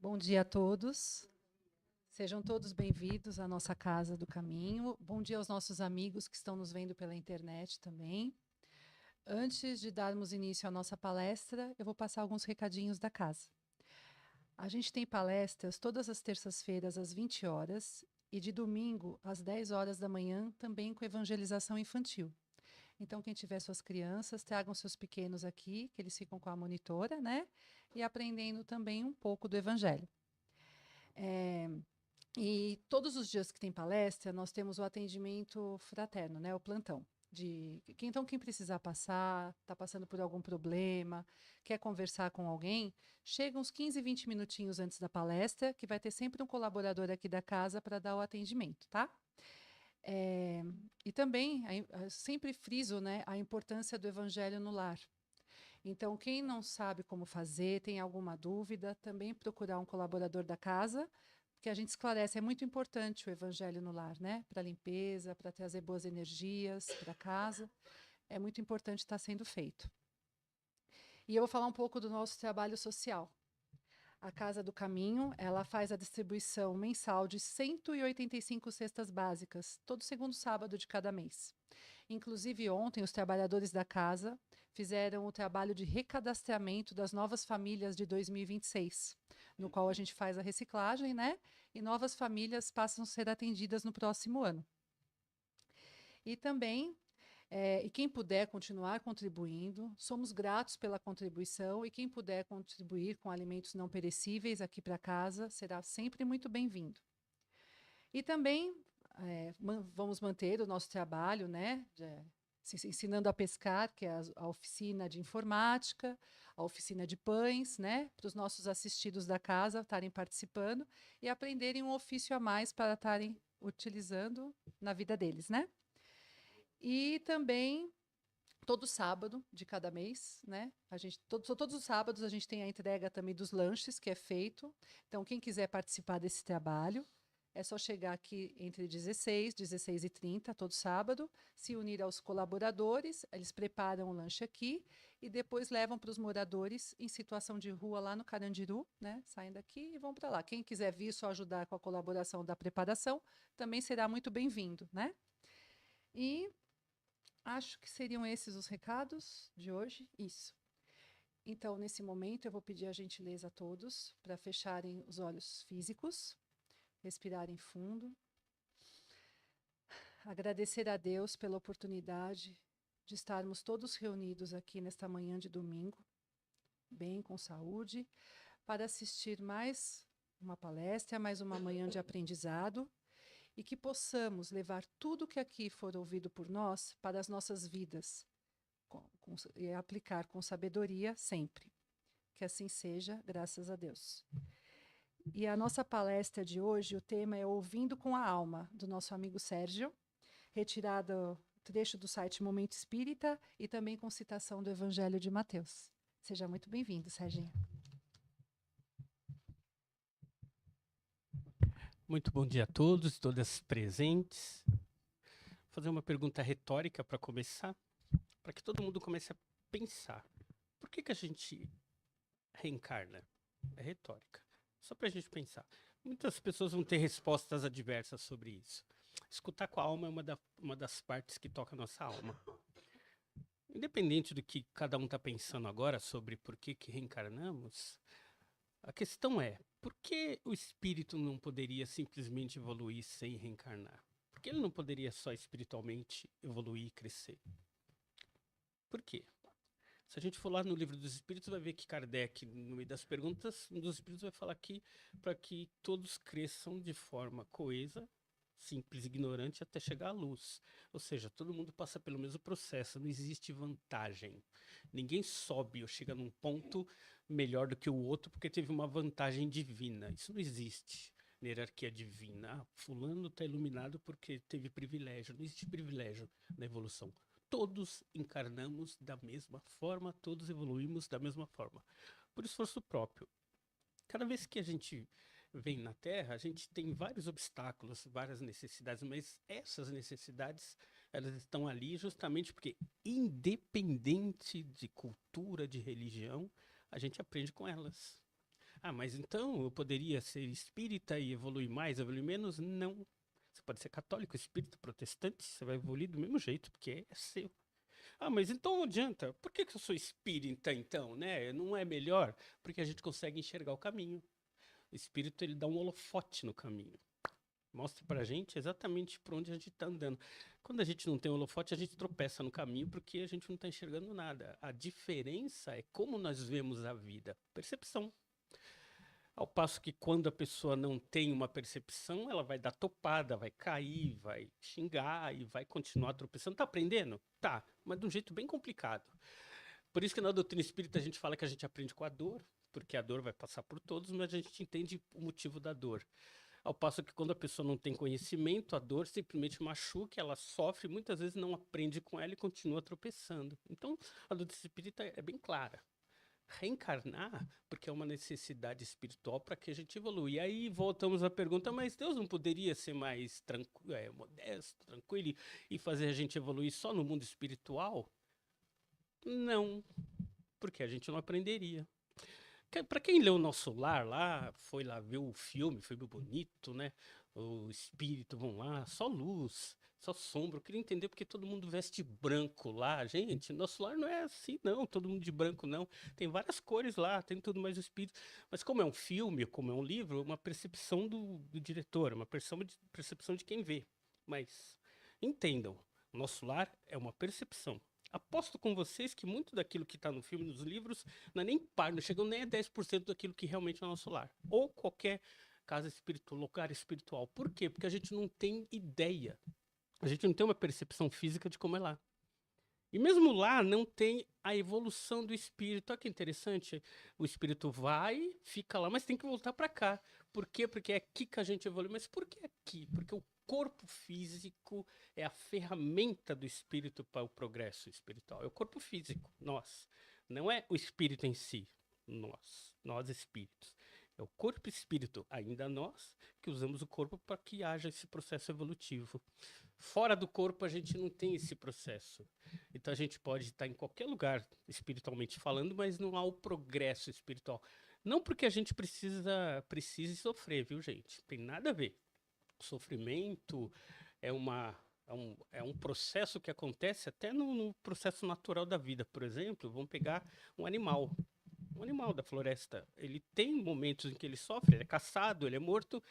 Bom dia a todos. Sejam todos bem-vindos à nossa Casa do Caminho. Bom dia aos nossos amigos que estão nos vendo pela internet também. Antes de darmos início à nossa palestra, eu vou passar alguns recadinhos da casa. A gente tem palestras todas as terças-feiras às 20 horas e de domingo às 10 horas da manhã, também com evangelização infantil. Então, quem tiver suas crianças, tragam seus pequenos aqui, que eles ficam com a monitora, né? E aprendendo também um pouco do Evangelho. E todos os dias que tem palestra, nós temos o atendimento fraterno, né? O plantão. Então, quem precisar passar, está passando por algum problema, quer conversar com alguém, chega uns 15, 20 minutinhos antes da palestra, que vai ter sempre um colaborador aqui da casa para dar o atendimento, tá? E também, sempre friso, né, a importância do Evangelho no lar. Então, quem não sabe como fazer, tem alguma dúvida, também procurar um colaborador da casa, porque a gente esclarece, é muito importante o Evangelho no lar, né? Para limpeza, para trazer boas energias para casa, é muito importante estar sendo feito. E eu vou falar um pouco do nosso trabalho social. A Casa do Caminho, ela faz a distribuição mensal de 185 cestas básicas, todo segundo sábado de cada mês. Inclusive, ontem, os trabalhadores da casa fizeram o trabalho de recadastramento das novas famílias de 2026, no qual a gente faz a reciclagem, né? E novas famílias passam a ser atendidas no próximo ano. E também, e quem puder continuar contribuindo, somos gratos pela contribuição, e quem puder contribuir com alimentos não perecíveis aqui para casa, será sempre muito bem-vindo. E também vamos manter o nosso trabalho, né, ensinando a pescar, que é a oficina de informática, a oficina de pães, né, para os nossos assistidos da casa estarem participando e aprenderem um ofício a mais para estarem utilizando na vida deles, né? E também todo sábado de cada mês, né? Todos os sábados a gente tem a entrega também dos lanches que é feito. Então, quem quiser participar desse trabalho, é só chegar aqui entre 16 e 30, todo sábado, se unir aos colaboradores, eles preparam o lanche aqui e depois levam para os moradores em situação de rua lá no Carandiru, né? Saem daqui e vão para lá. Quem quiser vir só ajudar com a colaboração da preparação, também será muito bem-vindo, né? E acho que seriam esses os recados de hoje. Isso. Então, nesse momento, eu vou pedir a gentileza a todos para fecharem os olhos físicos, respirarem fundo, agradecer a Deus pela oportunidade de estarmos todos reunidos aqui nesta manhã de domingo, bem, com saúde, para assistir mais uma palestra, mais uma manhã de aprendizado, e que possamos levar tudo que aqui for ouvido por nós para as nossas vidas e aplicar com sabedoria sempre. Que assim seja, graças a Deus. E a nossa palestra de hoje, o tema é Ouvindo com a Alma, do nosso amigo Sérgio, retirado trecho do site Momento Espírita e também com citação do Evangelho de Mateus. Seja muito bem-vindo, Serginho. Muito bom dia a todos, todas presentes. Vou fazer uma pergunta retórica para começar, para que todo mundo comece a pensar. Por que a gente reencarna? É retórica. Só para a gente pensar. Muitas pessoas vão ter respostas adversas sobre isso. Escutar com a alma é uma das partes que toca a nossa alma. Independente do que cada um está pensando agora sobre por que reencarnamos, a questão é, por que o espírito não poderia simplesmente evoluir sem reencarnar? Por que ele não poderia só espiritualmente evoluir e crescer? Por quê? Se a gente for lá no Livro dos Espíritos, vai ver que Kardec, no meio das perguntas, um dos espíritos vai falar aqui para que todos cresçam de forma coesa, simples, ignorante, até chegar à luz. Ou seja, todo mundo passa pelo mesmo processo, não existe vantagem. Ninguém sobe ou chega num ponto melhor do que o outro porque teve uma vantagem divina. Isso não existe na hierarquia divina. Ah, fulano está iluminado porque teve privilégio. Não existe privilégio na evolução. Todos encarnamos da mesma forma, todos evoluímos da mesma forma, por esforço próprio. Cada vez que a gente vem na Terra, a gente tem vários obstáculos, várias necessidades, mas essas necessidades, elas estão ali justamente porque, independente de cultura, de religião, a gente aprende com elas. Ah, mas então eu poderia ser espírita e evoluir mais, evoluir menos? Não. Você pode ser católico, espírita, protestante, você vai evoluir do mesmo jeito, porque é seu. Ah, mas então não adianta. Por que eu sou espírita, então, né? Não é melhor? Porque a gente consegue enxergar o caminho. O espírito, ele dá um holofote no caminho. Mostra pra gente exatamente por onde a gente está andando. Quando a gente não tem holofote, a gente tropeça no caminho porque a gente não está enxergando nada. A diferença é como nós vemos a vida. Percepção. Ao passo que quando a pessoa não tem uma percepção, ela vai dar topada, vai cair, vai xingar e vai continuar tropeçando. Tá aprendendo? Tá, mas de um jeito bem complicado. Por isso que na doutrina espírita a gente fala que a gente aprende com a dor, porque a dor vai passar por todos, mas a gente entende o motivo da dor. Ao passo que quando a pessoa não tem conhecimento, a dor simplesmente machuca, ela sofre, muitas vezes não aprende com ela e continua tropeçando. Então, a doutrina espírita é bem clara. Reencarnar, porque é uma necessidade espiritual para que a gente evolua. E aí voltamos à pergunta, mas Deus não poderia ser mais modesto, tranquilo e fazer a gente evoluir só no mundo espiritual? Não, porque a gente não aprenderia. Para quem leu o Nosso Lar lá, foi lá ver o filme, foi bonito, né? O espírito, vão lá, só luz, só sombra. Eu queria entender porque todo mundo veste branco lá. Gente, Nosso Lar não é assim, não. Todo mundo de branco, não. Tem várias cores lá, tem tudo mais o espírito. Mas como é um filme, como é um livro, é uma percepção do diretor, uma percepção de quem vê. Mas entendam, Nosso Lar é uma percepção. Aposto com vocês que muito daquilo que está no filme, nos livros, não é nem par, não chegam nem a 10% daquilo que realmente é o Nosso Lar. Ou qualquer casa espiritual, lugar espiritual. Por quê? Porque a gente não tem ideia. A gente não tem uma percepção física de como é lá. E mesmo lá não tem a evolução do espírito. Olha que interessante. O espírito vai, fica lá, mas tem que voltar para cá. Por quê? Porque é aqui que a gente evolui. Mas por que aqui? Porque o corpo físico é a ferramenta do espírito para o progresso espiritual. É o corpo físico, nós. Não é o espírito em si, nós espíritos. É o corpo e espírito, ainda nós, que usamos o corpo para que haja esse processo evolutivo. Fora do corpo, a gente não tem esse processo. Então, a gente pode estar em qualquer lugar, espiritualmente falando, mas não há o progresso espiritual. Não porque a gente precise sofrer, viu, gente? Tem nada a ver. O sofrimento é um processo que acontece até no processo natural da vida. Por exemplo, vamos pegar um animal da floresta. Ele tem momentos em que ele sofre, ele é caçado, ele é morto,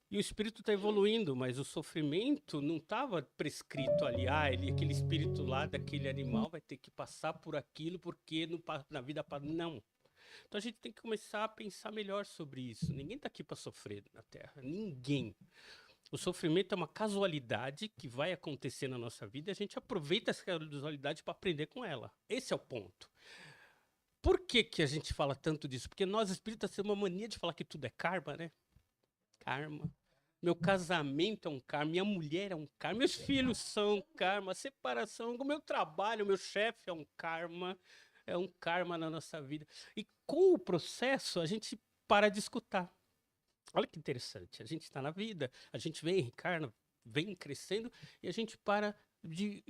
e o espírito está evoluindo, mas o sofrimento não estava prescrito ali. Ah, aquele espírito lá daquele animal vai ter que passar por aquilo porque na vida... Não. Então a gente tem que começar a pensar melhor sobre isso. Ninguém está aqui para sofrer na Terra. Ninguém. O sofrimento é uma casualidade que vai acontecer na nossa vida e a gente aproveita essa casualidade para aprender com ela. Esse é o ponto. Por que, que a gente fala tanto disso? Porque nós espíritas temos uma mania de falar que tudo é karma, né? Karma. Meu casamento é um karma, minha mulher é um karma, meus filhos são karma, a separação, o meu trabalho, o meu chefe é um karma na nossa vida. E com o processo, a gente para de escutar. Olha que interessante, a gente está na vida, a gente vem, reencarna, vem crescendo e a gente para de...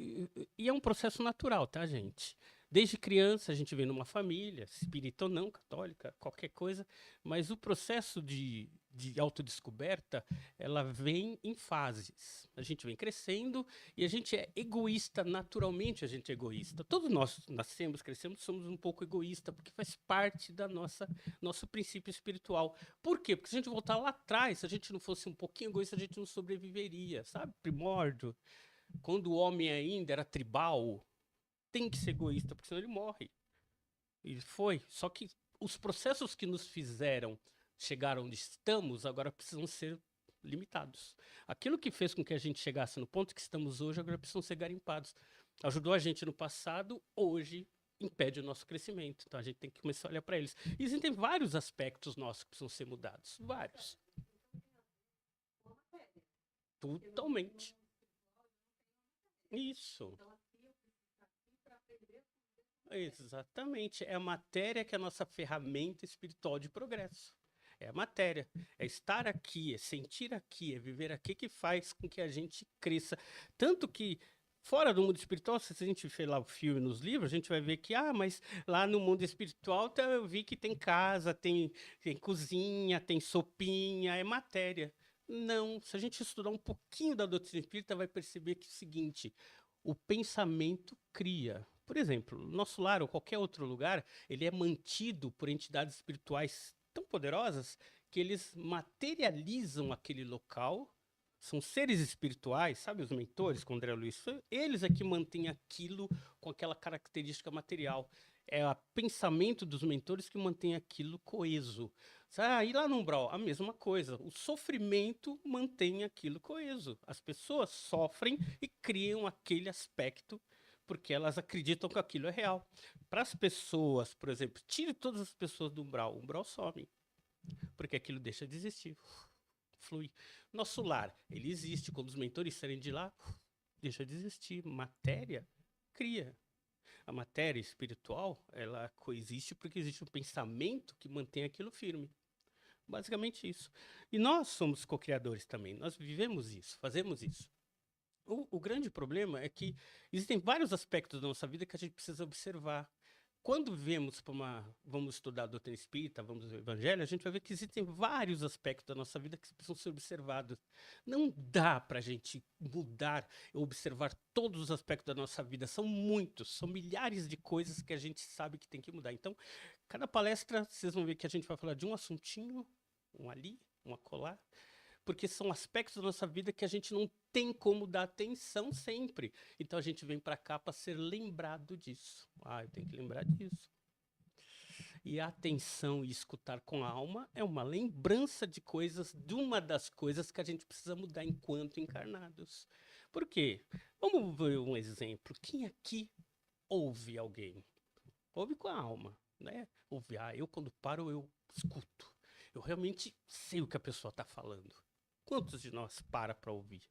E é um processo natural, tá, gente? Desde criança a gente vem numa família, espírita ou não, católica, qualquer coisa, mas o processo de autodescoberta, ela vem em fases. A gente vem crescendo e a gente é egoísta, naturalmente a gente é egoísta. Todos nós nascemos, crescemos, somos um pouco egoístas, porque faz parte da nosso princípio espiritual. Por quê? Porque se a gente voltar lá atrás, se a gente não fosse um pouquinho egoísta, a gente não sobreviveria, sabe? Primórdio. Quando o homem ainda era tribal, tem que ser egoísta, porque senão ele morre. E foi. Só que os processos que nos fizeram chegar onde estamos, agora precisam ser limitados. Aquilo que fez com que a gente chegasse no ponto que estamos hoje, agora precisam ser garimpados. Ajudou a gente no passado, hoje impede o nosso crescimento. Então a gente tem que começar a olhar para eles. E existem vários aspectos nossos que precisam ser mudados. Vários. Totalmente. Isso. Exatamente. É a matéria que é a nossa ferramenta espiritual de progresso. É a matéria. É estar aqui, é sentir aqui, é viver aqui que faz com que a gente cresça. Tanto que, fora do mundo espiritual, se a gente vê lá o filme nos livros, a gente vai ver que, mas lá no mundo espiritual eu vi que tem casa, tem cozinha, tem sopinha, é matéria. Não, se a gente estudar um pouquinho da doutrina espírita, vai perceber que é o seguinte: o pensamento cria. Por exemplo, nosso lar ou qualquer outro lugar, ele é mantido por entidades espirituais tão poderosas que eles materializam aquele local. São seres espirituais, sabe, os mentores com André Luiz? Eles é que mantêm aquilo com aquela característica material. É o pensamento dos mentores que mantém aquilo coeso. E lá no umbral, a mesma coisa. O sofrimento mantém aquilo coeso. As pessoas sofrem e criam aquele aspecto porque elas acreditam que aquilo é real. Para as pessoas, por exemplo, tire todas as pessoas do umbral, o umbral some, porque aquilo deixa de existir, flui. Nosso lar, ele existe, quando os mentores saírem de lá, deixa de existir. Matéria cria. A matéria espiritual, ela coexiste porque existe um pensamento que mantém aquilo firme. Basicamente isso. E nós somos co-criadores também, nós vivemos isso, fazemos isso. O grande problema é que existem vários aspectos da nossa vida que a gente precisa observar. Quando vamos estudar a doutrina espírita, vamos ver o evangelho, a gente vai ver que existem vários aspectos da nossa vida que precisam ser observados. Não dá para a gente mudar, observar todos os aspectos da nossa vida. São muitos, são milhares de coisas que a gente sabe que tem que mudar. Então, cada palestra, vocês vão ver que a gente vai falar de um assuntinho, um ali, um acolá, porque são aspectos da nossa vida que a gente não tem como dar atenção sempre. Então a gente vem para cá para ser lembrado disso. Eu tenho que lembrar disso. E a atenção e escutar com a alma é uma lembrança de coisas, de uma das coisas que a gente precisa mudar enquanto encarnados. Por quê? Vamos ver um exemplo. Quem aqui ouve alguém? Ouve com a alma, né? Ouve, eu quando paro eu escuto. Eu realmente sei o que a pessoa está falando. Quantos de nós para ouvir?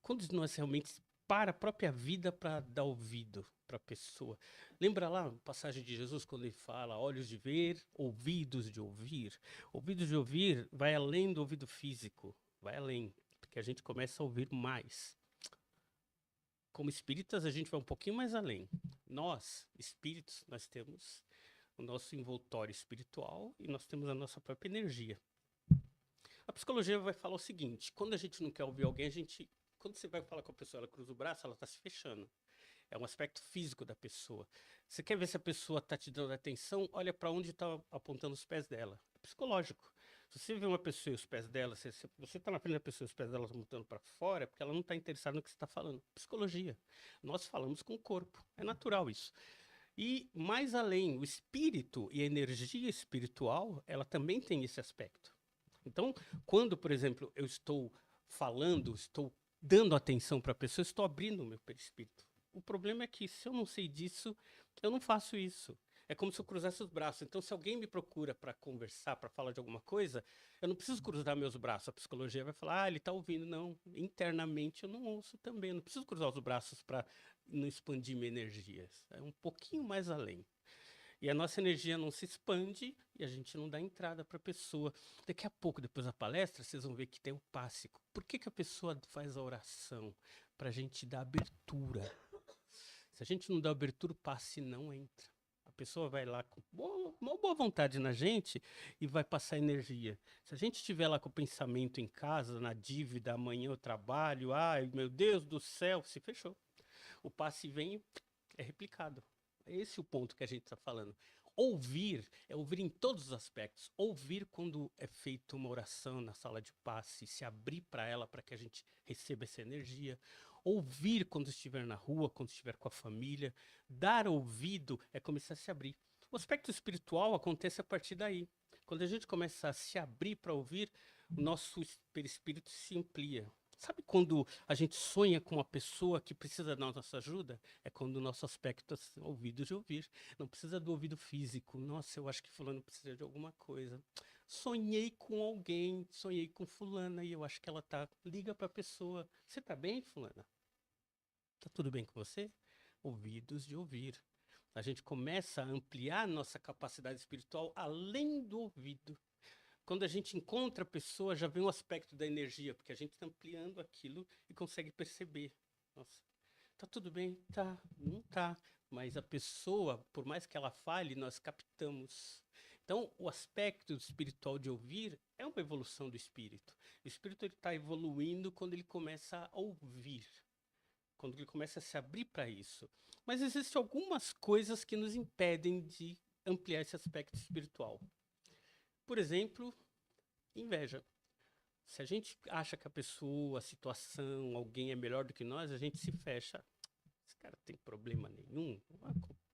Quantos de nós realmente para a própria vida para dar ouvido para a pessoa? Lembra lá a passagem de Jesus quando ele fala olhos de ver, ouvidos de ouvir? Ouvidos de ouvir vai além do ouvido físico, vai além, porque a gente começa a ouvir mais. Como espíritas, a gente vai um pouquinho mais além. Nós, espíritos, nós temos o nosso envoltório espiritual e nós temos a nossa própria energia. A psicologia vai falar o seguinte: quando a gente não quer ouvir alguém, quando você vai falar com a pessoa, ela cruza o braço, ela está se fechando. É um aspecto físico da pessoa. Você quer ver se a pessoa está te dando atenção? Olha para onde está apontando os pés dela. É psicológico. Se você vê uma pessoa e os pés dela, se você está na frente da pessoa e os pés dela estão apontando para fora, é porque ela não está interessada no que você está falando. Psicologia. Nós falamos com o corpo. É natural isso. E mais além, o espírito e a energia espiritual, ela também tem esse aspecto. Então, quando, por exemplo, eu estou falando, estou dando atenção para a pessoa, estou abrindo o meu perispírito. O problema é que, se eu não sei disso, eu não faço isso. É como se eu cruzasse os braços. Então, se alguém me procura para conversar, para falar de alguma coisa, eu não preciso cruzar meus braços. A psicologia vai falar, ele está ouvindo. Não, internamente eu não ouço também. Eu não preciso cruzar os braços para não expandir minha energia. É um pouquinho mais além. E a nossa energia não se expande e a gente não dá entrada para a pessoa. Daqui a pouco, depois da palestra, vocês vão ver que tem o passe. Por que a pessoa faz a oração? Para a gente dar abertura. Se a gente não dá abertura, o passe não entra. A pessoa vai lá com uma boa vontade na gente e vai passar energia. Se a gente estiver lá com o pensamento em casa, na dívida, amanhã eu trabalho, ai meu Deus do céu, se fechou. O passe vem e é replicado. Esse é o ponto que a gente está falando. Ouvir é ouvir em todos os aspectos. Ouvir quando é feita uma oração na sala de passe, se abrir para ela para que a gente receba essa energia. Ouvir quando estiver na rua, quando estiver com a família. Dar ouvido é começar a se abrir. O aspecto espiritual acontece a partir daí. Quando a gente começa a se abrir para ouvir, o nosso perispírito se amplia. Sabe quando a gente sonha com uma pessoa que precisa da nossa ajuda? É quando o nosso aspecto é ouvido de ouvir. Não precisa do ouvido físico. Nossa, eu acho que fulano precisa de alguma coisa. Sonhei com alguém, sonhei com fulana e eu acho que ela tá. Liga para a pessoa. Você tá bem, fulana? Tá tudo bem com você? Ouvidos de ouvir. A gente começa a ampliar nossa capacidade espiritual além do ouvido. Quando a gente encontra a pessoa, já vem o aspecto da energia, porque a gente está ampliando aquilo e consegue perceber. Nossa, tá tudo bem? Tá, não tá. Mas a pessoa, por mais que ela fale, nós captamos. Então, o aspecto espiritual de ouvir é uma evolução do espírito. O espírito está evoluindo quando ele começa a ouvir, quando ele começa a se abrir para isso. Mas existem algumas coisas que nos impedem de ampliar esse aspecto espiritual. Por exemplo, inveja. Se a gente acha que a pessoa, a situação, alguém é melhor do que nós, a gente se fecha. Esse cara tem problema nenhum.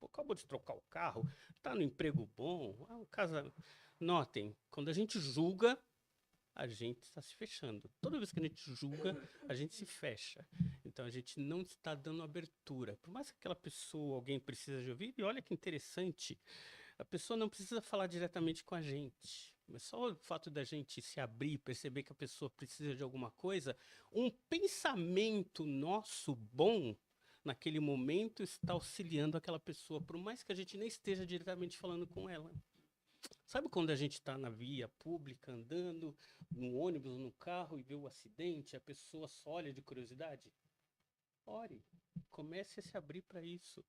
Acabou de trocar o carro, tá no emprego bom. Casa. Notem, quando a gente julga, a gente está se fechando. Toda vez que a gente julga, a gente se fecha. Então a gente não está dando abertura. Por mais que aquela pessoa, alguém precisa de ouvir, e olha que interessante, a pessoa não precisa falar diretamente com a gente. Mas só o fato da gente se abrir, perceber que a pessoa precisa de alguma coisa, um pensamento nosso bom, naquele momento, está auxiliando aquela pessoa, por mais que a gente nem esteja diretamente falando com ela. Sabe quando a gente está na via pública, andando, no ônibus, no carro, e vê o acidente, a pessoa só olha de curiosidade? Ore, comece a se abrir para isso.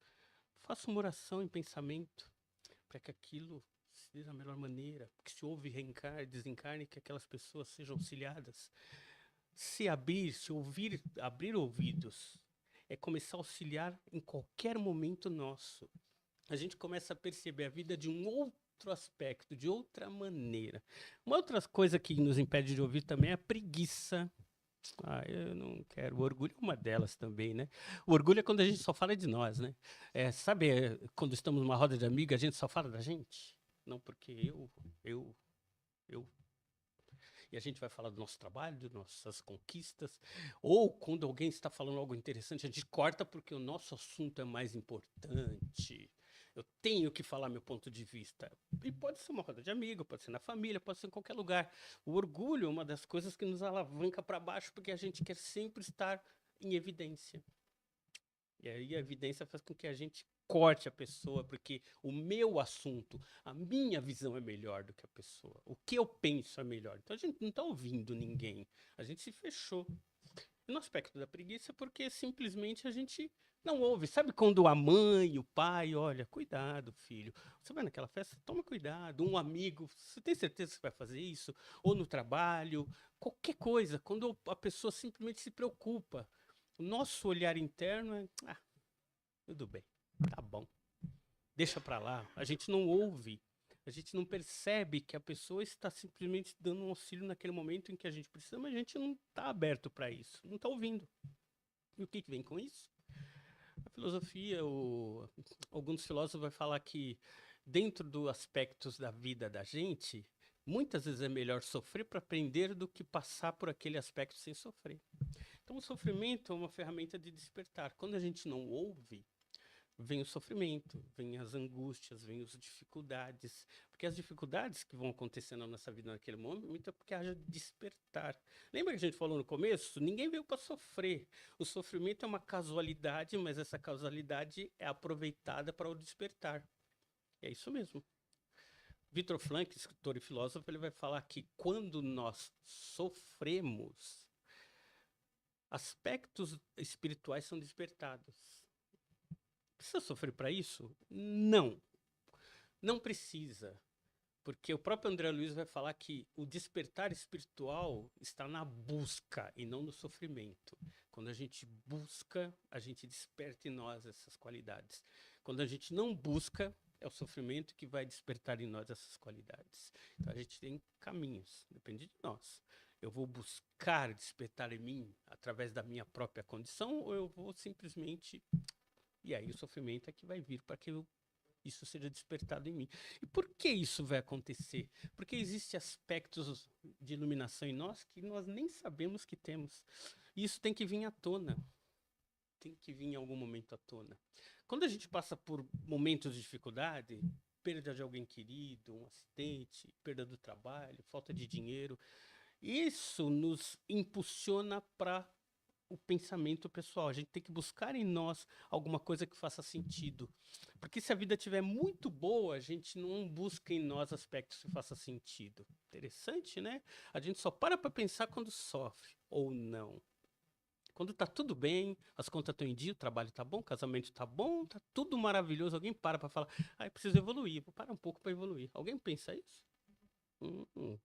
Faça uma oração em pensamento, para que aquilo se dê da melhor maneira, que se houve reencarne, desencarne, que aquelas pessoas sejam auxiliadas. Se abrir, se ouvir, abrir ouvidos, é começar a auxiliar em qualquer momento nosso. A gente começa a perceber a vida de um outro aspecto, de outra maneira. Uma outra coisa que nos impede de ouvir também é a preguiça. Eu não quero. O orgulho é uma delas também, né? O orgulho é quando a gente só fala de nós, né? Sabe, quando estamos numa roda de amigos, a gente só fala da gente? Não, porque eu. E a gente vai falar do nosso trabalho, das nossas conquistas. Ou quando alguém está falando algo interessante, a gente corta porque o nosso assunto é mais importante. Eu tenho que falar meu ponto de vista. E pode ser uma roda de amigo, pode ser na família, pode ser em qualquer lugar. O orgulho é uma das coisas que nos alavanca para baixo, porque a gente quer sempre estar em evidência. E aí a evidência faz com que a gente corte a pessoa, porque o meu assunto, a minha visão é melhor do que a pessoa. O que eu penso é melhor. Então a gente não está ouvindo ninguém. A gente se fechou. E no aspecto da preguiça, porque simplesmente a gente não ouve. Sabe quando a mãe, o pai, olha, cuidado, filho. Você vai naquela festa, toma cuidado. Um amigo, você tem certeza que vai fazer isso? Ou no trabalho, qualquer coisa. Quando a pessoa simplesmente se preocupa. O nosso olhar interno é, tudo bem, tá bom. Deixa para lá. A gente não ouve. A gente não percebe que a pessoa está simplesmente dando um auxílio naquele momento em que a gente precisa, mas a gente não está aberto para isso, não está ouvindo. E o que vem com isso? A filosofia, alguns filósofos vão falar que dentro dos aspectos da vida da gente, muitas vezes é melhor sofrer para aprender do que passar por aquele aspecto sem sofrer. Então o sofrimento é uma ferramenta de despertar. Quando a gente não ouve, vem o sofrimento, vem as angústias, vem as dificuldades. Porque as dificuldades que vão acontecendo na nossa vida naquele momento é porque haja despertar. Lembra que a gente falou no começo? Ninguém veio para sofrer. O sofrimento é uma casualidade, mas essa casualidade é aproveitada para o despertar. É isso mesmo. Victor Frankl, escritor e filósofo, ele vai falar que quando nós sofremos, aspectos espirituais são despertados. Precisa sofrer para isso? Não. Não precisa. Porque o próprio André Luiz vai falar que o despertar espiritual está na busca e não no sofrimento. Quando a gente busca, a gente desperta em nós essas qualidades. Quando a gente não busca, é o sofrimento que vai despertar em nós essas qualidades. Então a gente tem caminhos, depende de nós. Eu vou buscar despertar em mim através da minha própria condição ou eu vou simplesmente... E aí o sofrimento é que vai vir para que eu isso seja despertado em mim. E por que isso vai acontecer? Porque existem aspectos de iluminação em nós que nós nem sabemos que temos. E isso tem que vir à tona. Tem que vir em algum momento à tona. Quando a gente passa por momentos de dificuldade, perda de alguém querido, um acidente, perda do trabalho, falta de dinheiro, isso nos impulsiona para o pensamento pessoal. A gente tem que buscar em nós alguma coisa que faça sentido. Porque se a vida estiver muito boa, a gente não busca em nós aspectos que façam sentido. Interessante, né? A gente só para pensar quando sofre ou não. Quando tá tudo bem, as contas estão em dia, o trabalho tá bom, o casamento tá bom, tá tudo maravilhoso, alguém para falar, eu preciso evoluir, vou parar um pouco para evoluir. Alguém pensa isso? Hum.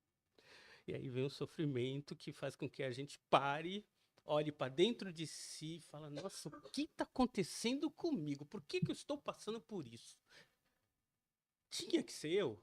E aí vem o sofrimento que faz com que a gente pare, olhe para dentro de si e fala, nossa, o que está acontecendo comigo? Por que eu estou passando por isso? Tinha que ser eu?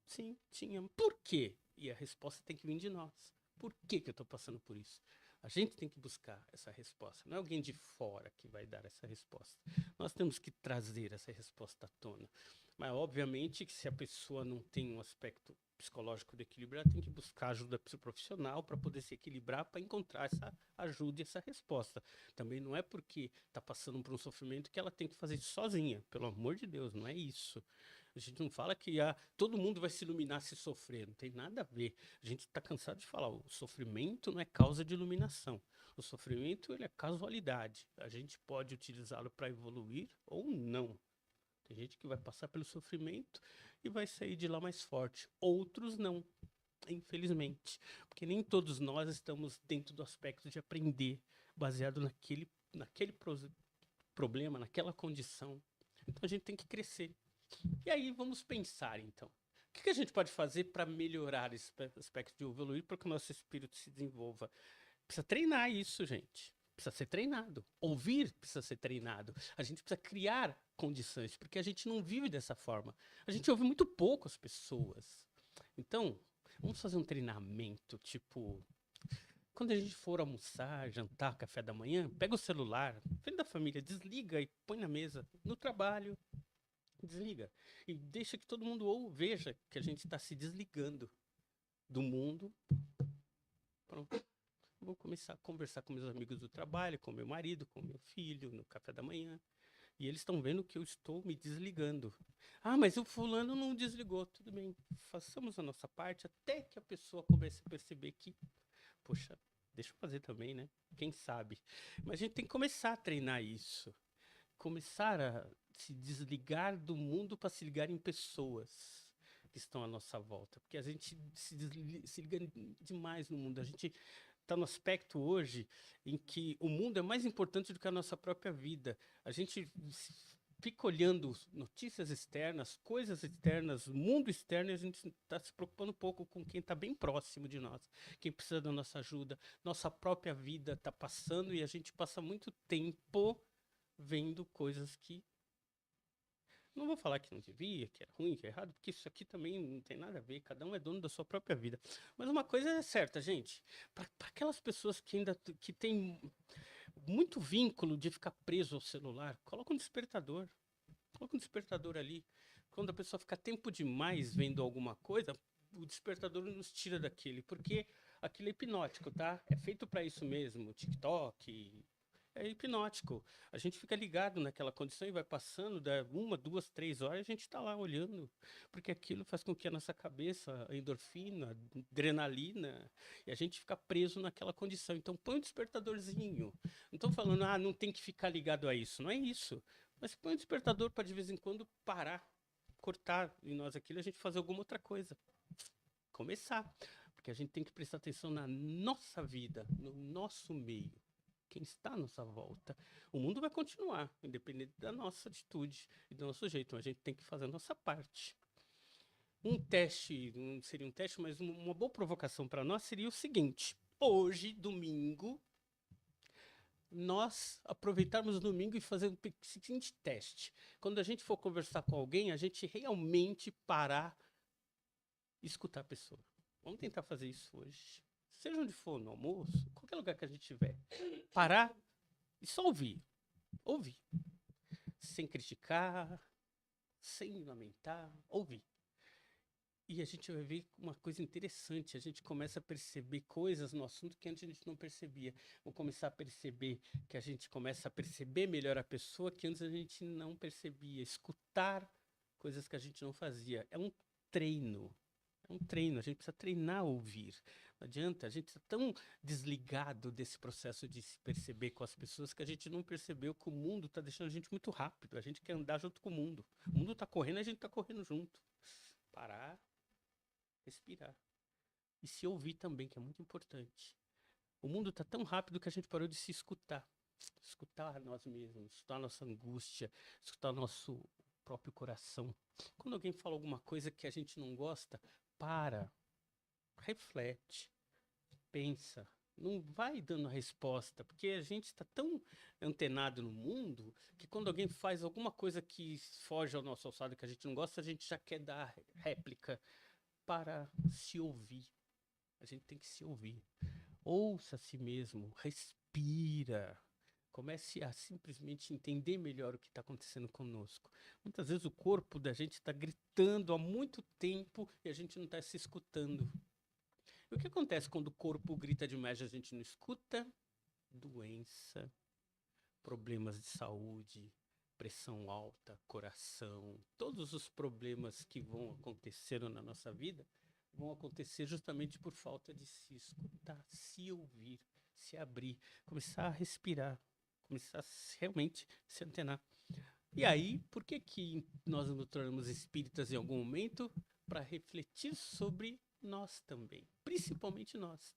Sim, tinha. Por quê? E a resposta tem que vir de nós. Por que eu estou passando por isso? A gente tem que buscar essa resposta. Não é alguém de fora que vai dar essa resposta. Nós temos que trazer essa resposta à tona. Mas, obviamente, que se a pessoa não tem um aspecto psicológico de equilíbrio, ela tem que buscar ajuda profissional para poder se equilibrar, para encontrar essa ajuda e essa resposta. Também não é porque está passando por um sofrimento que ela tem que fazer isso sozinha. Pelo amor de Deus, não é isso. A gente não fala que todo mundo vai se iluminar se sofrer, não tem nada a ver. A gente está cansado de falar, o sofrimento não é causa de iluminação. O sofrimento ele é casualidade. A gente pode utilizá-lo para evoluir ou não. Tem gente que vai passar pelo sofrimento e vai sair de lá mais forte. Outros não, infelizmente. Porque nem todos nós estamos dentro do aspecto de aprender, baseado naquele problema, naquela condição. Então a gente tem que crescer. E aí vamos pensar, então. O que a gente pode fazer para melhorar esse aspecto de evoluir para que o nosso espírito se desenvolva? Precisa treinar isso, gente. Precisa ser treinado. Ouvir precisa ser treinado. A gente precisa criar condições, porque a gente não vive dessa forma. A gente ouve muito pouco as pessoas. Então, vamos fazer um treinamento, tipo... Quando a gente for almoçar, jantar, café da manhã, pega o celular, frente da família, desliga e põe na mesa, no trabalho, desliga. E deixa que todo mundo veja que a gente está se desligando do mundo. Pronto. Vou começar a conversar com meus amigos do trabalho, com meu marido, com meu filho, no café da manhã. E eles estão vendo que eu estou me desligando. Ah, mas o fulano não desligou. Tudo bem, façamos a nossa parte até que a pessoa comece a perceber que, poxa, deixa eu fazer também, né? Quem sabe? Mas a gente tem que começar a treinar isso. Começar a se desligar do mundo para se ligar em pessoas que estão à nossa volta. Porque a gente se liga demais no mundo. A gente está no aspecto hoje em que o mundo é mais importante do que a nossa própria vida. A gente fica olhando notícias externas, coisas externas, mundo externo, e a gente está se preocupando um pouco com quem está bem próximo de nós, quem precisa da nossa ajuda. Nossa própria vida está passando e a gente passa muito tempo vendo coisas que não vou falar que não devia, que é ruim, que é errado, porque isso aqui também não tem nada a ver, cada um é dono da sua própria vida. Mas uma coisa é certa, gente, para aquelas pessoas que ainda que têm muito vínculo de ficar preso ao celular, coloca um despertador. Coloca um despertador ali. Quando a pessoa fica tempo demais vendo alguma coisa, o despertador nos tira daquele, porque aquilo é hipnótico, tá? É feito para isso mesmo, TikTok, é hipnótico. A gente fica ligado naquela condição e vai passando, dá 1, 2, 3 horas, a gente está lá olhando, porque aquilo faz com que a nossa cabeça, a endorfina, a adrenalina, e a gente fica preso naquela condição. Então põe um despertadorzinho. Não estou falando, não tem que ficar ligado a isso. Não é isso. Mas põe um despertador para de vez em quando parar, cortar em nós aquilo e a gente fazer alguma outra coisa. Começar. Porque a gente tem que prestar atenção na nossa vida, no nosso meio. Quem está à nossa volta. O mundo vai continuar, independente da nossa atitude e do nosso jeito, mas a gente tem que fazer a nossa parte. Um teste, não seria um teste, mas uma boa provocação para nós seria o seguinte: hoje, domingo, nós aproveitarmos o domingo e fazer o seguinte teste. Quando a gente for conversar com alguém, a gente realmente parar e escutar a pessoa. Vamos tentar fazer isso hoje. Seja onde for, no almoço, qualquer lugar que a gente estiver. Parar e só ouvir. Ouvir. Sem criticar, sem lamentar, ouvir. E a gente vai ver uma coisa interessante, a gente começa a perceber coisas no assunto que antes a gente não percebia. Vou começar a perceber que a gente começa a perceber melhor a pessoa que antes a gente não percebia. Escutar coisas que a gente não fazia. É um treino. É um treino, a gente precisa treinar a ouvir. Não adianta, a gente está tão desligado desse processo de se perceber com as pessoas que a gente não percebeu que o mundo está deixando a gente muito rápido. A gente quer andar junto com o mundo. O mundo está correndo, a gente está correndo junto. Parar, respirar. E se ouvir também, que é muito importante. O mundo está tão rápido que a gente parou de se escutar. Escutar nós mesmos, escutar a nossa angústia, escutar o nosso próprio coração. Quando alguém fala alguma coisa que a gente não gosta, para, reflete, pensa. Não vai dando a resposta, porque a gente está tão antenado no mundo que quando alguém faz alguma coisa que foge ao nosso alçado que a gente não gosta, a gente já quer dar réplica. Para se ouvir. A gente tem que se ouvir. Ouça a si mesmo, respira. Comece a simplesmente entender melhor o que está acontecendo conosco. Muitas vezes o corpo da gente está gritando há muito tempo e a gente não está se escutando. E o que acontece quando o corpo grita demais e a gente não escuta? Doença, problemas de saúde, pressão alta, coração, todos os problemas que vão acontecendo na nossa vida vão acontecer justamente por falta de se escutar, se ouvir, se abrir, começar a respirar, começar a realmente se antenar. E aí, por que que nós nos tornamos espíritas em algum momento? Para refletir sobre nós também, principalmente nós.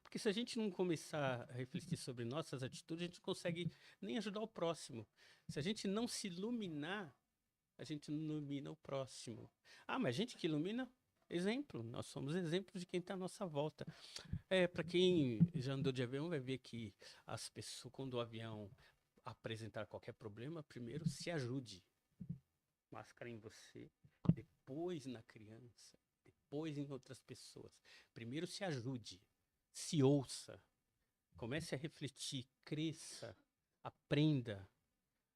Porque se a gente não começar a refletir sobre nossas atitudes, a gente não consegue nem ajudar o próximo. Se a gente não se iluminar, a gente não ilumina o próximo. Ah, mas a gente que ilumina, exemplo. Nós somos exemplos de quem está à nossa volta. Para quem já andou de avião, vai ver que as pessoas, quando o avião apresentar qualquer problema, primeiro se ajude. Máscara em você, depois na criança, depois em outras pessoas. Primeiro se ajude. Se ouça, comece a refletir, cresça, aprenda.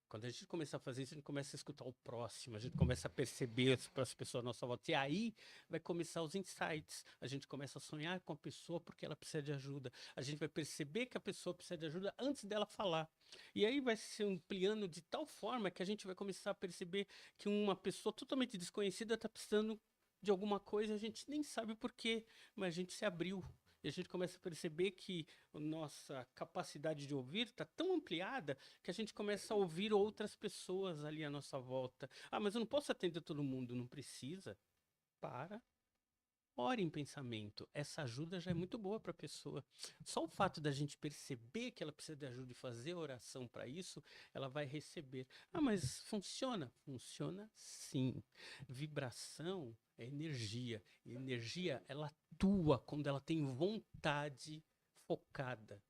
Quando a gente começar a fazer isso, a gente começa a escutar o próximo, a gente começa a perceber as pessoas à nossa volta. E aí vai começar os insights. A gente começa a sonhar com a pessoa porque ela precisa de ajuda. A gente vai perceber que a pessoa precisa de ajuda antes dela falar. E aí vai se ampliando de tal forma que a gente vai começar a perceber que uma pessoa totalmente desconhecida está precisando de alguma coisa, a gente nem sabe por quê, mas a gente se abriu. E a gente começa a perceber que a nossa capacidade de ouvir está tão ampliada que a gente começa a ouvir outras pessoas ali à nossa volta. Ah, mas eu não posso atender todo mundo. Não precisa. Para. Ore em pensamento. Essa ajuda já é muito boa para a pessoa. Só o fato da gente perceber que ela precisa de ajuda e fazer oração para isso, ela vai receber. Ah, mas funciona? Funciona sim. Vibração é energia. E energia, ela atua quando ela tem vontade focada.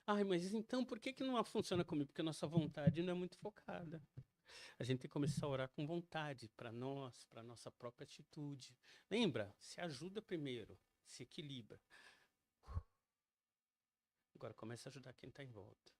Ai, mas então por que que não funciona comigo? Porque a nossa vontade não é muito focada. A gente tem que começar a orar com vontade para nós, para nossa própria atitude. Lembra? Se ajuda primeiro, se equilibra. Agora começa a ajudar quem está em volta.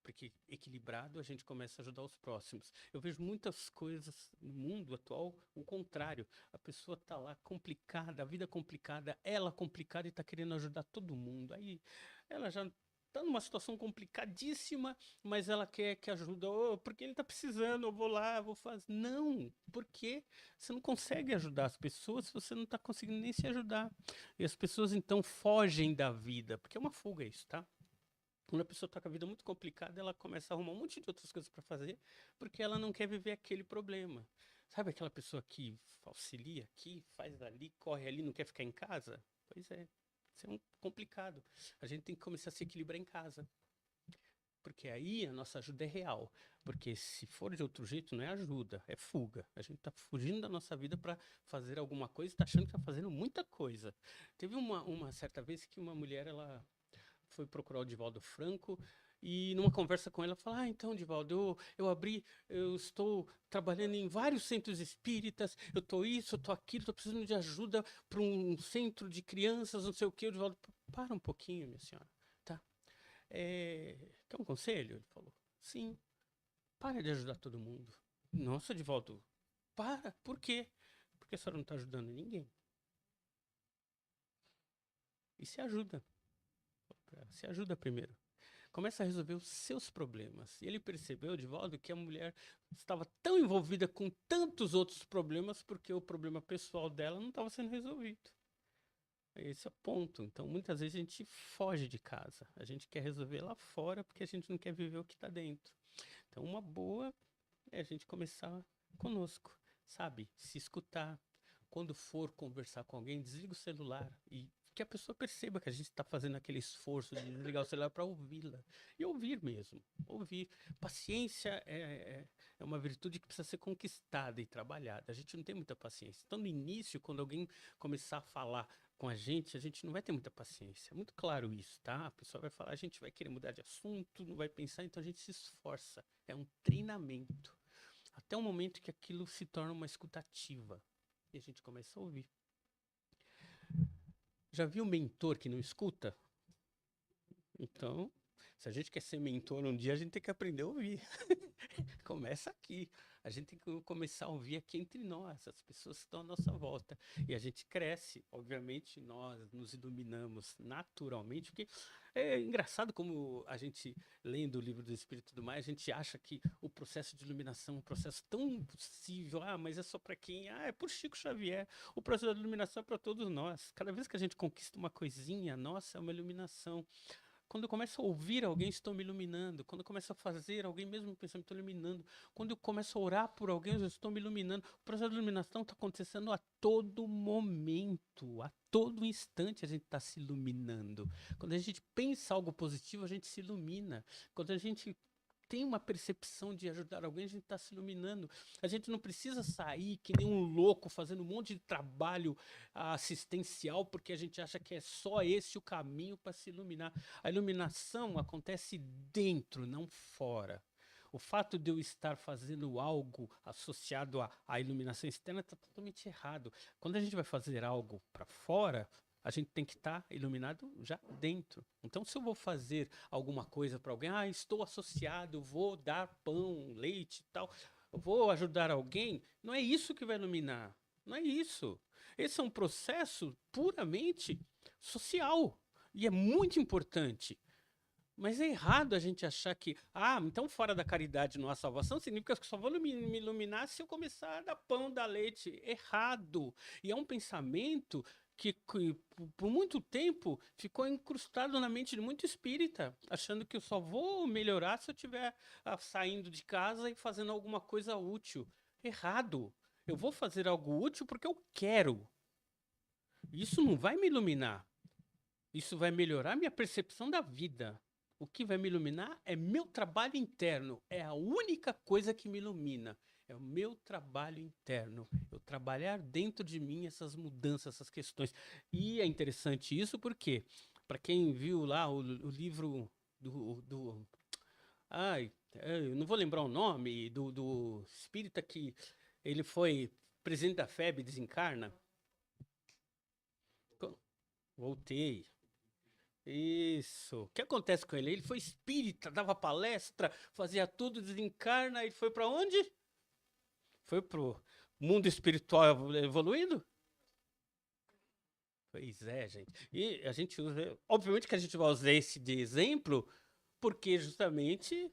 Porque equilibrado a gente começa a ajudar os próximos. Eu vejo muitas coisas no mundo atual, o contrário. A pessoa está lá complicada, a vida complicada, ela complicada e está querendo ajudar todo mundo. Aí ela já está numa situação complicadíssima, mas ela quer que ajuda. Oh, porque ele está precisando, eu vou lá, vou fazer. Não, porque você não consegue ajudar as pessoas se você não está conseguindo nem se ajudar. E as pessoas então fogem da vida, porque é uma fuga isso, tá? Quando a pessoa está com a vida muito complicada, ela começa a arrumar um monte de outras coisas para fazer, porque ela não quer viver aquele problema. Sabe aquela pessoa que auxilia aqui, faz ali, corre ali, não quer ficar em casa? Pois é, isso é complicado. A gente tem que começar a se equilibrar em casa. Porque aí a nossa ajuda é real. Porque se for de outro jeito, não é ajuda, é fuga. A gente está fugindo da nossa vida para fazer alguma coisa e está achando que está fazendo muita coisa. Teve uma certa vez que uma mulher, ela foi procurar o Divaldo Franco e numa conversa com ela falou: ah, então, Divaldo, eu estou trabalhando em vários centros espíritas, eu estou isso, eu estou aquilo, estou precisando de ajuda para um centro de crianças, não sei o quê. O Divaldo, para um pouquinho, minha senhora, tá? Quer um conselho? Ele falou: sim, para de ajudar todo mundo. Nossa, Divaldo, Para. Por quê? Porque a senhora não está ajudando ninguém. E se ajuda. Se ajuda primeiro. Começa a resolver os seus problemas. E ele percebeu, Divaldo, que a mulher estava tão envolvida com tantos outros problemas porque o problema pessoal dela não estava sendo resolvido. Esse é o ponto. Então, muitas vezes a gente foge de casa. A gente quer resolver lá fora porque a gente não quer viver o que está dentro. Então, uma boa é a gente começar conosco, sabe? Se escutar. Quando for conversar com alguém, desliga o celular e que a pessoa perceba que a gente está fazendo aquele esforço de desligar o celular para ouvi-la. E ouvir mesmo, ouvir. Paciência é uma virtude que precisa ser conquistada e trabalhada. A gente não tem muita paciência. Então, no início, quando alguém começar a falar com a gente não vai ter muita paciência. É muito claro isso, tá? A pessoa vai falar, a gente vai querer mudar de assunto, não vai pensar, então a gente se esforça. É um treinamento. Até o momento que aquilo se torna uma escutativa. E a gente começa a ouvir. Já viu mentor que não escuta? Então, se a gente quer ser mentor um dia, a gente tem que aprender a ouvir. Começa aqui. A gente tem que começar a ouvir aqui entre nós, as pessoas que estão à nossa volta. E a gente cresce. Obviamente, nós nos iluminamos naturalmente, porque é engraçado como a gente, lendo o livro do Espírito e tudo mais, a gente acha que o processo de iluminação é um processo tão impossível. Ah, mas é só para quem? Ah, é por Chico Xavier. O processo de iluminação é para todos nós. Cada vez que a gente conquista uma coisinha, nossa, é uma iluminação. Quando eu começo a ouvir alguém, estou me iluminando. Quando eu começo a fazer alguém, mesmo pensando, estou iluminando. Quando eu começo a orar por alguém, eu estou me iluminando. O processo de iluminação está acontecendo a todo momento, a todo instante a gente está se iluminando. Quando a gente pensa algo positivo, a gente se ilumina. Quando a gente tem uma percepção de ajudar alguém, a gente está se iluminando. A gente não precisa sair que nem um louco fazendo um monte de trabalho assistencial porque a gente acha que é só esse o caminho para se iluminar. A iluminação acontece dentro, não fora. O fato de eu estar fazendo algo associado à iluminação externa está totalmente errado. Quando a gente vai fazer algo para fora, a gente tem que estar iluminado já dentro. Então, se eu vou fazer alguma coisa para alguém, estou associado, vou dar pão, leite e tal, vou ajudar alguém, não é isso que vai iluminar. Não é isso. Esse é um processo puramente social e é muito importante. Mas é errado a gente achar que, então fora da caridade não há salvação, significa que eu só vou me iluminar se eu começar a dar pão, dar leite. Errado. E é um pensamento que por muito tempo ficou incrustado na mente de muito espírita, achando que eu só vou melhorar se eu estiver saindo de casa e fazendo alguma coisa útil. Errado. Eu vou fazer algo útil porque eu quero. Isso não vai me iluminar. Isso vai melhorar minha percepção da vida. O que vai me iluminar é meu trabalho interno. É a única coisa que me ilumina. É o meu trabalho interno. Eu trabalhar dentro de mim essas mudanças, essas questões. E é interessante isso porque, para quem viu lá o livro eu não vou lembrar o nome, do espírita que ele foi presidente da FEB, desencarna. Voltei. Isso. O que acontece com ele? Ele foi espírita, dava palestra, fazia tudo, desencarna e foi para onde? Foi pro mundo espiritual evoluído? Pois é, gente. E a gente usa, obviamente que a gente vai usar esse de exemplo, porque justamente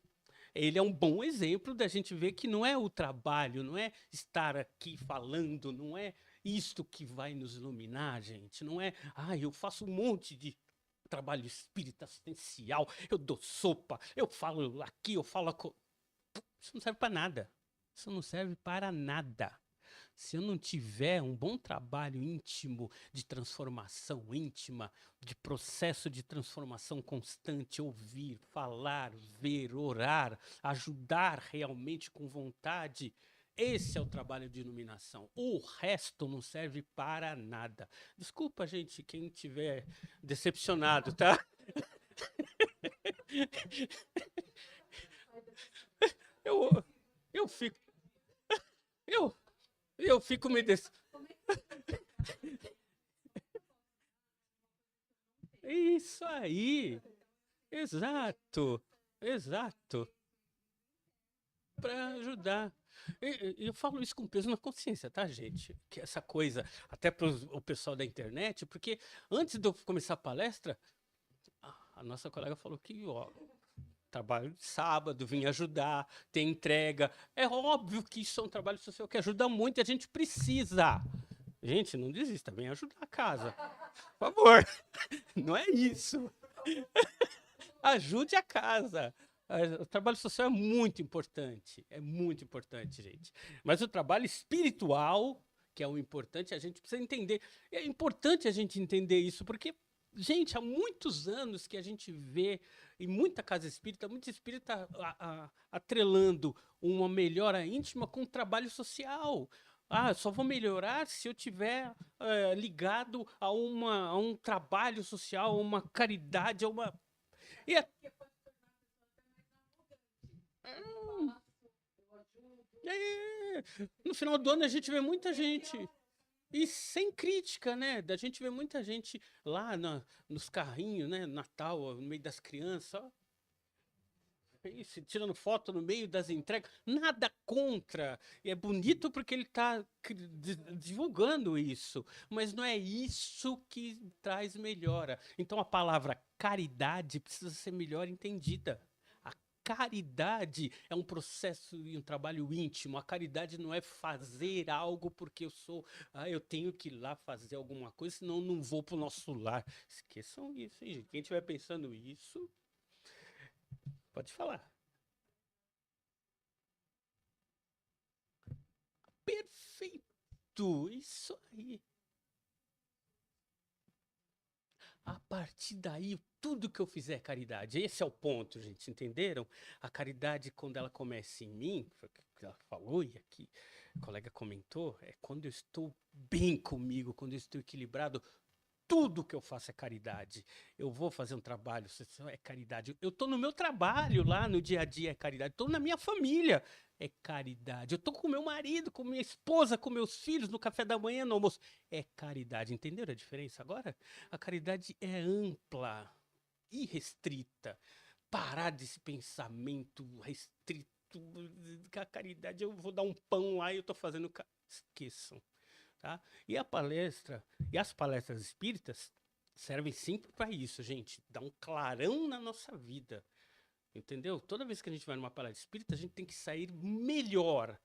ele é um bom exemplo da gente ver que não é o trabalho, não é estar aqui falando, não é isto que vai nos iluminar, gente. Não é, eu faço um monte de trabalho espírita assistencial, eu dou sopa, eu falo aqui, eu falo... Isso não serve para nada. Isso não serve para nada. Se eu não tiver um bom trabalho íntimo, de transformação íntima, de processo de transformação constante, ouvir, falar, ver, orar, ajudar realmente com vontade, esse é o trabalho de iluminação. O resto não serve para nada. Desculpa, gente, quem tiver decepcionado, tá? Eu fico... Eu fico me... Isso aí. Exato. Exato. Para ajudar. E eu falo isso com peso na consciência, tá, gente? Que essa coisa, até para o pessoal da internet, porque antes de eu começar a palestra, a nossa colega falou que, ó, trabalho de sábado, vim ajudar, tem entrega. É óbvio que isso é um trabalho social que ajuda muito e a gente precisa. Gente, não desista, vem ajudar a casa. Por favor, não é isso. Ajude a casa. O trabalho social é muito importante, gente. Mas o trabalho espiritual, que é o importante, a gente precisa entender. É importante a gente entender isso, porque, gente, há muitos anos que a gente vê em muita casa espírita, muito espírita atrelando uma melhora íntima com o trabalho social. Ah, só vou melhorar se eu tiver ligado a um trabalho social, a uma caridade, a uma. E é, no final do ano a gente vê muita gente. E sem crítica, né? Da gente vê muita gente lá nos carrinhos, né? Natal, no meio das crianças, ó. Isso, tirando foto no meio das entregas. Nada contra. E é bonito porque ele está divulgando isso. Mas não é isso que traz melhora. Então a palavra caridade precisa ser melhor entendida. Caridade é um processo e um trabalho íntimo. A caridade não é fazer algo porque eu tenho que ir lá fazer alguma coisa, senão eu não vou para o nosso lar. Esqueçam isso, hein, gente. Quem estiver pensando isso, pode falar. Perfeito! Isso aí. A partir daí, tudo que eu fizer é caridade. Esse é o ponto, gente, entenderam? A caridade, quando ela começa em mim, foi o que ela falou e aqui a colega comentou, é quando eu estou bem comigo, quando eu estou equilibrado, tudo que eu faço é caridade. Eu vou fazer um trabalho, é caridade. Eu estou no meu trabalho lá no dia a dia, é caridade. Estou na minha família, é caridade. Eu estou com meu marido, com minha esposa, com meus filhos, no café da manhã, no almoço. É caridade. Entenderam a diferença agora? A caridade é ampla, irrestrita. Parar desse pensamento restrito. Que a caridade, eu vou dar um pão lá e eu estou fazendo. Esqueçam. Tá? E as palestras espíritas servem sempre para isso, gente. Dá um clarão na nossa vida. Entendeu? Toda vez que a gente vai numa palestra espírita, a gente tem que sair melhor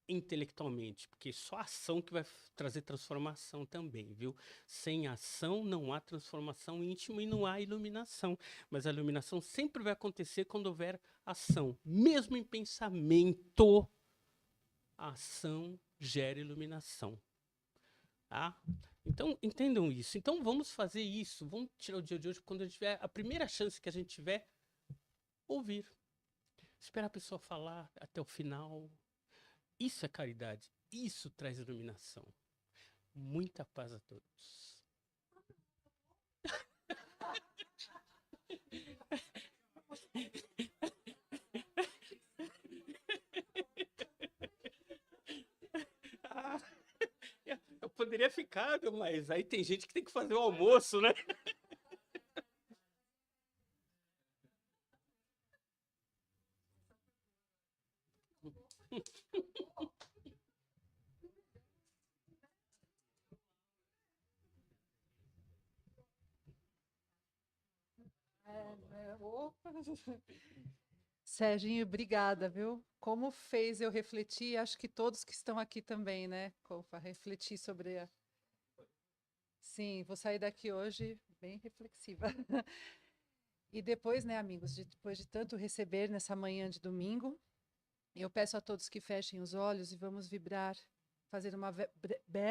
intelectualmente, porque só a ação que vai trazer transformação também, viu? Sem ação não há transformação íntima e não há iluminação. Mas a iluminação sempre vai acontecer quando houver ação. Mesmo em pensamento, a ação gera iluminação. Tá? Então, entendam isso. Então, vamos fazer isso. Vamos tirar o dia de hoje quando a gente tiver a primeira chance que a gente tiver, ouvir. Esperar a pessoa falar até o final. Isso é caridade. Isso traz iluminação. Muita paz a todos. Ah, eu poderia ficar, mas aí tem gente que tem que fazer o almoço, né? Opa. Serginho, obrigada, viu? Como fez eu refletir, acho que todos que estão aqui também, né? Para refletir sobre a. Sim, vou sair daqui hoje bem reflexiva. E depois, né, amigos, depois de tanto receber nessa manhã de domingo, eu peço a todos que fechem os olhos e vamos vibrar, fazer uma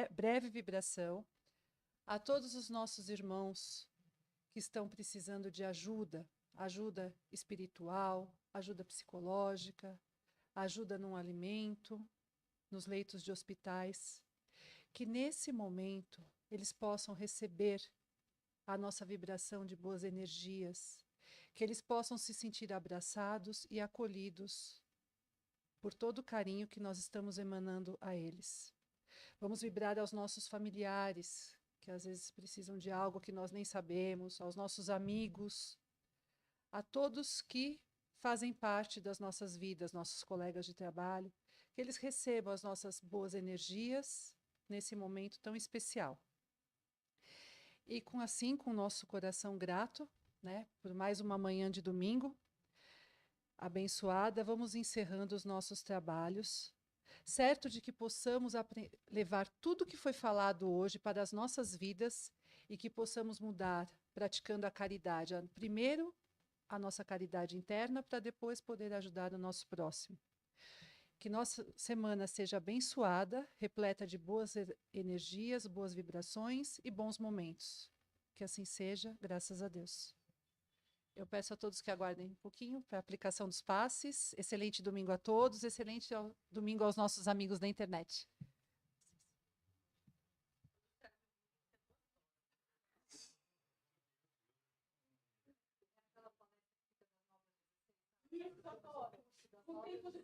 breve vibração a todos os nossos irmãos que estão precisando de ajuda, ajuda espiritual, ajuda psicológica, ajuda no alimento, nos leitos de hospitais, que nesse momento eles possam receber a nossa vibração de boas energias, que eles possam se sentir abraçados e acolhidos por todo o carinho que nós estamos emanando a eles. Vamos vibrar aos nossos familiares, que às vezes precisam de algo que nós nem sabemos, aos nossos amigos, a todos que fazem parte das nossas vidas, nossos colegas de trabalho, que eles recebam as nossas boas energias nesse momento tão especial. E com o nosso coração grato, né, por mais uma manhã de domingo abençoada, vamos encerrando os nossos trabalhos, certo de que possamos levar tudo que foi falado hoje para as nossas vidas e que possamos mudar praticando a caridade. Primeiro, a nossa caridade interna, para depois poder ajudar o nosso próximo. Que nossa semana seja abençoada, repleta de boas energias, boas vibrações e bons momentos. Que assim seja, graças a Deus. Eu peço a todos que aguardem um pouquinho para a aplicação dos passes. Excelente domingo a todos, excelente domingo aos nossos amigos da internet. Com tempo de